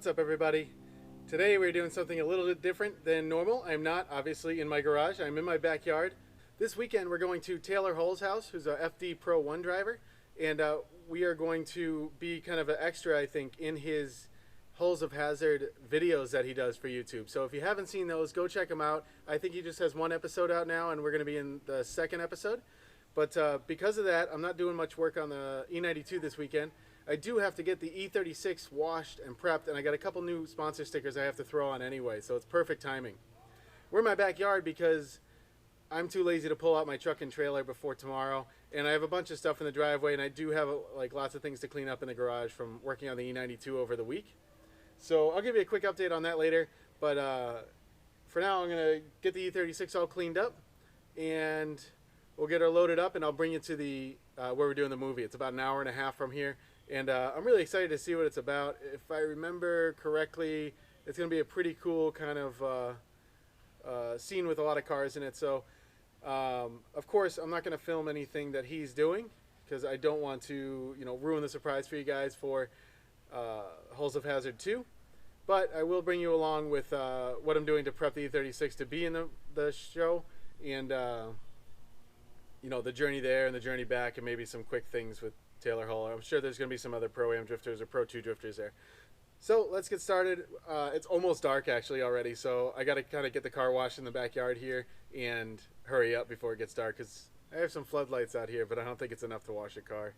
What's up, everybody? Today we're doing something a little bit different than normal. I'm not obviously in my garage, I'm in my backyard. This weekend we're going to Taylor Hull's house, who's a FD Pro 1 driver, and we are going to be kind of an extra, I think, in his Hulls of Hazard videos that he does for YouTube. So if you haven't seen those, go check them out. I think he just has one episode out now, and we're going to be in the second episode. But because of that, I'm not doing much work on the E92 this weekend. I do have to get the E36 washed and prepped, and I got a couple new sponsor stickers I have to throw on anyway, so it's perfect timing. We're in my backyard because I'm too lazy to pull out my truck and trailer before tomorrow, and I have a bunch of stuff in the driveway, and I do have lots of things to clean up in the garage from working on the E92 over the week. So I'll give you a quick update on that later, but for now I'm going to get the E36 all cleaned up, and we'll get her loaded up, and I'll bring you to the where we're doing the movie. It's about an hour and a half from here. And I'm really excited to see what it's about. If I remember correctly, it's going to be a pretty cool kind of scene with a lot of cars in it. So, of course, I'm not going to film anything that he's doing because I don't want to, ruin the surprise for you guys for Hulls of Hazard 2. But I will bring you along with what I'm doing to prep the E36 to be in the show, and the journey there and the journey back, and maybe some quick things with Taylor Hull. I'm sure there's going to be some other Pro-Am drifters or Pro 2 drifters there. So let's get started. It's almost dark actually already, so I got to kind of get the car washed in the backyard here and hurry up before it gets dark because I have some floodlights out here, but I don't think it's enough to wash a car.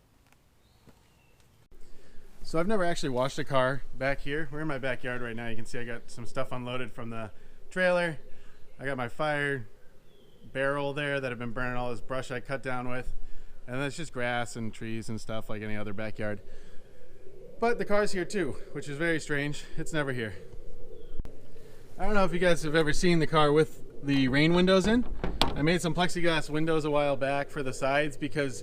So I've never actually washed a car back here. We're in my backyard right now. You can see I got some stuff unloaded from the trailer. I got my fire barrel there that I've been burning all this brush I cut down with. And then it's just grass and trees and stuff like any other backyard. But the car's here too, which is very strange. It's never here. I don't know if you guys have ever seen the car with the rain windows in. I made some plexiglass windows a while back for the sides because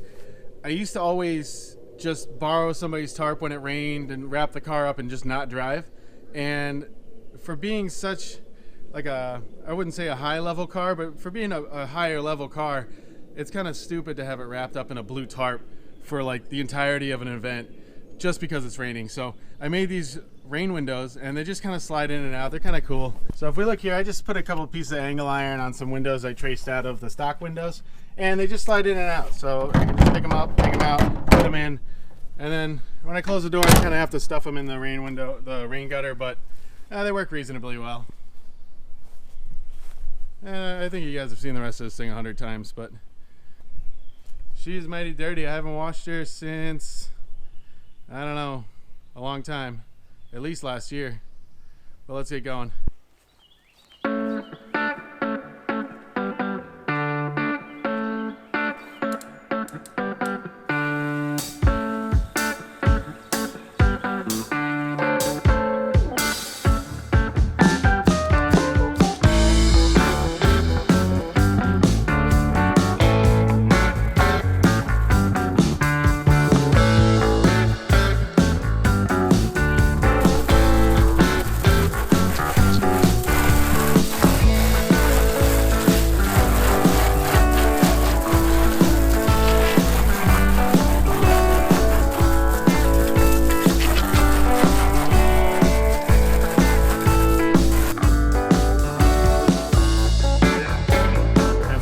I used to always just borrow somebody's tarp when it rained and wrap the car up and just not drive. And for being such I wouldn't say a high level car, but for being a higher level car, it's kind of stupid to have it wrapped up in a blue tarp for the entirety of an event just because it's raining. So I made these rain windows and they just kind of slide in and out. They're kind of cool. So if we look here, I just put a couple pieces of angle iron on some windows I traced out of the stock windows, and they just slide in and out. So I can just pick them up, pick them out, put them in, and then when I close the door, I kind of have to stuff them in the rain window, the rain gutter, but they work reasonably well. I think you guys have seen the rest of this thing 100 times, but she's mighty dirty. I haven't washed her since, I don't know, a long time. At least last year. But let's get going.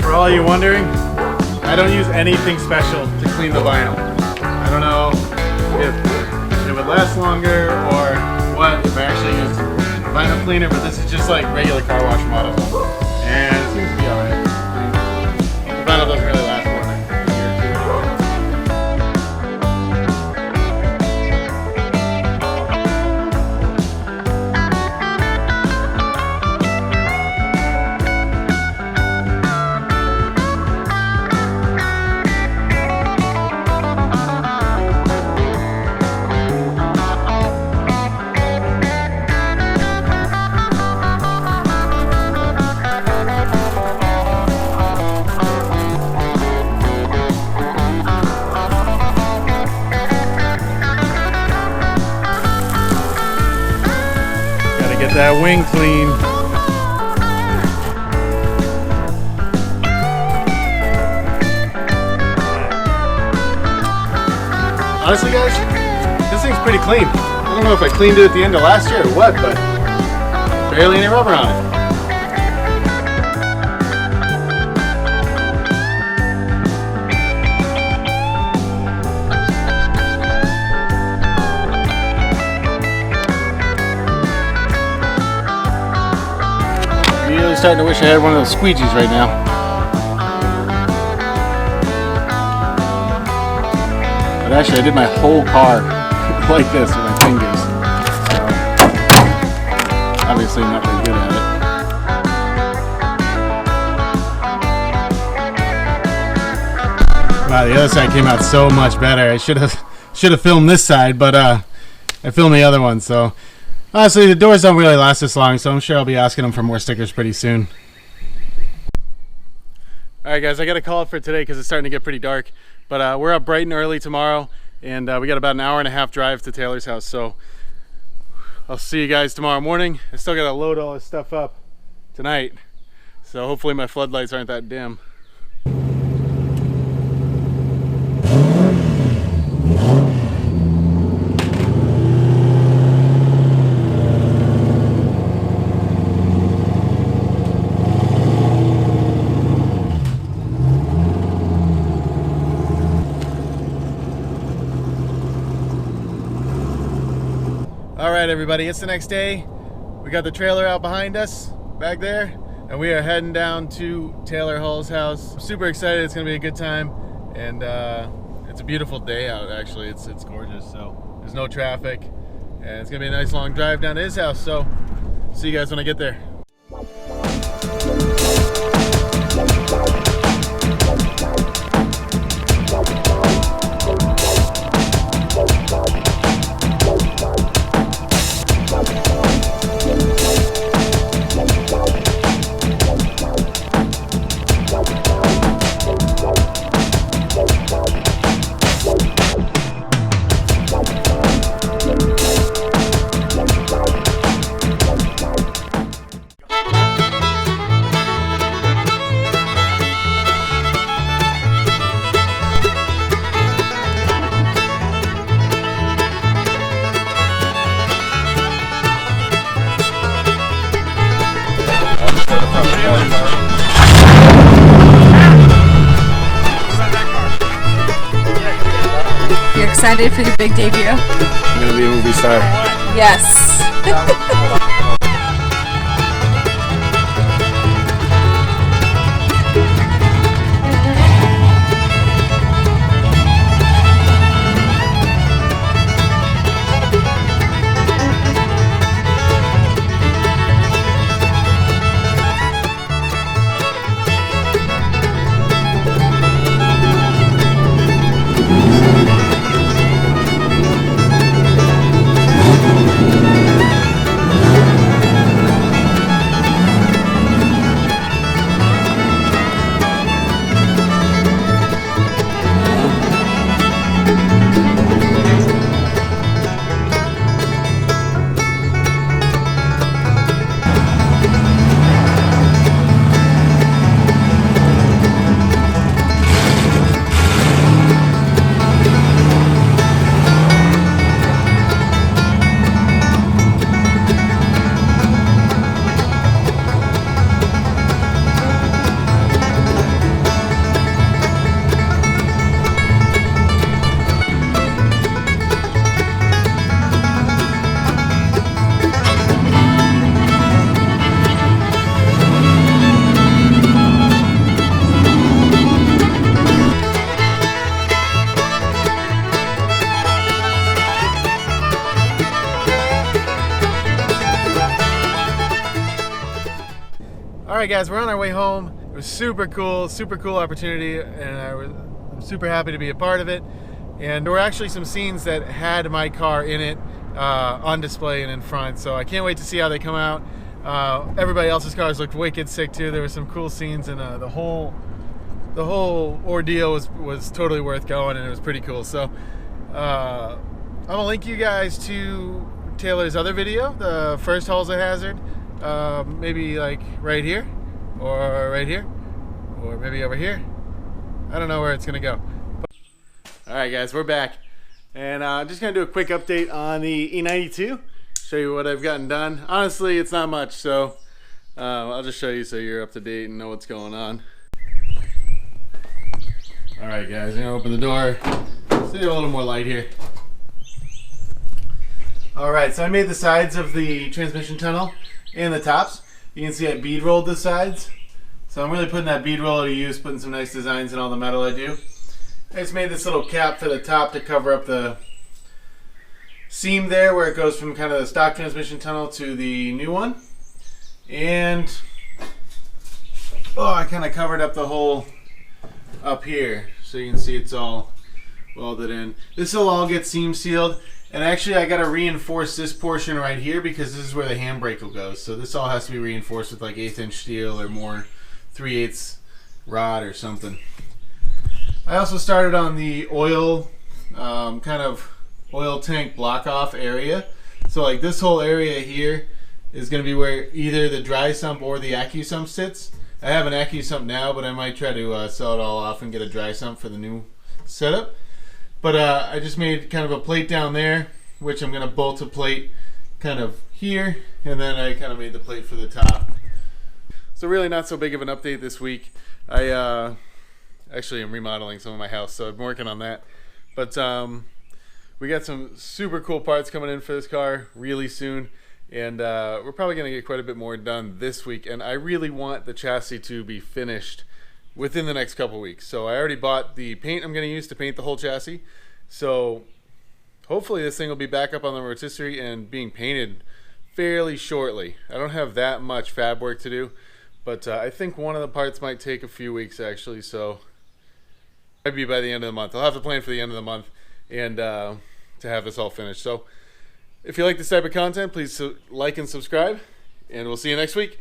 For all you wondering, I don't use anything special to clean the vinyl. I don't know if it would last longer or what, if I actually use vinyl cleaner, but this is just like regular car wash model. And it seems to be alright. The vinyl doesn't really last more than a year or two. Get that wing clean. Honestly, guys, this thing's pretty clean. I don't know if I cleaned it at the end of last year or what, but barely any rubber on it. Really starting to wish I had one of those squeegees right now. But actually I did my whole car like this with my fingers. So obviously not very good at it. Wow, the other side came out so much better. I should have filmed this side, but I filmed the other one, so honestly, the doors don't really last this long, so I'm sure I'll be asking them for more stickers pretty soon. Alright guys, I got to call it for today because it's starting to get pretty dark. But we're up bright and early tomorrow, and we got about an hour and a half drive to Taylor's house. So I'll see you guys tomorrow morning. I still got to load all this stuff up tonight. So hopefully my floodlights aren't that dim. Alright everybody, it's the next day. We got the trailer out behind us, back there, and we are heading down to Taylor Hall's house. I'm super excited, it's going to be a good time, and it's a beautiful day out actually, it's gorgeous, so there's no traffic, and it's going to be a nice long drive down to his house, so see you guys when I get there. You're excited for your big debut? I'm gonna be a movie star. Yes. Alright guys, we're on our way home. It was super cool opportunity, and I'm super happy to be a part of it. And there were actually some scenes that had my car in it on display and in front, so I can't wait to see how they come out. Everybody else's cars looked wicked sick too. There were some cool scenes, and the whole ordeal was totally worth going, and it was pretty cool. So I'm gonna link you guys to Taylor's other video, the first Halls at Hazard. Maybe like right here, or right here, or maybe over here. I don't know where it's gonna go. Alright guys, we're back. And I'm just going to do a quick update on the E92, show you what I've gotten done. Honestly, it's not much, so I'll just show you so you're up to date and know what's going on. Alright guys, I'm going to open the door, see a little more light here. Alright, so I made the sides of the transmission tunnel and the tops. You can see I bead rolled the sides. So I'm really putting that bead roller to use, putting some nice designs in all the metal I do. I just made this little cap for the top to cover up the seam there where it goes from kind of the stock transmission tunnel to the new one. And I kind of covered up the hole up here so you can see it's all welded in. This will all get seam sealed, and actually I got to reinforce this portion right here because this is where the handbrake will go. So this all has to be reinforced with like 1/8 inch steel or more 3/8 rod or something. I also started on the oil kind of oil tank block off area. So like this whole area here is going to be where either the dry sump or the AccuSump sits. I have an AccuSump now, but I might try to sell it all off and get a dry sump for the new setup. But I just made kind of a plate down there, which I'm going to bolt a plate kind of here, and then I kind of made the plate for the top. So really not so big of an update this week. I actually am remodeling some of my house, so I'm working on that. But we got some super cool parts coming in for this car really soon. And we're probably going to get quite a bit more done this week. And I really want the chassis to be finished within the next couple weeks. So I already bought the paint I'm going to use to paint the whole chassis. So hopefully this thing will be back up on the rotisserie and being painted fairly shortly. I don't have that much fab work to do, but I think one of the parts might take a few weeks actually. So maybe by the end of the month. I'll have to plan for the end of the month and to have this all finished. So if you like this type of content, please like and subscribe, and we'll see you next week.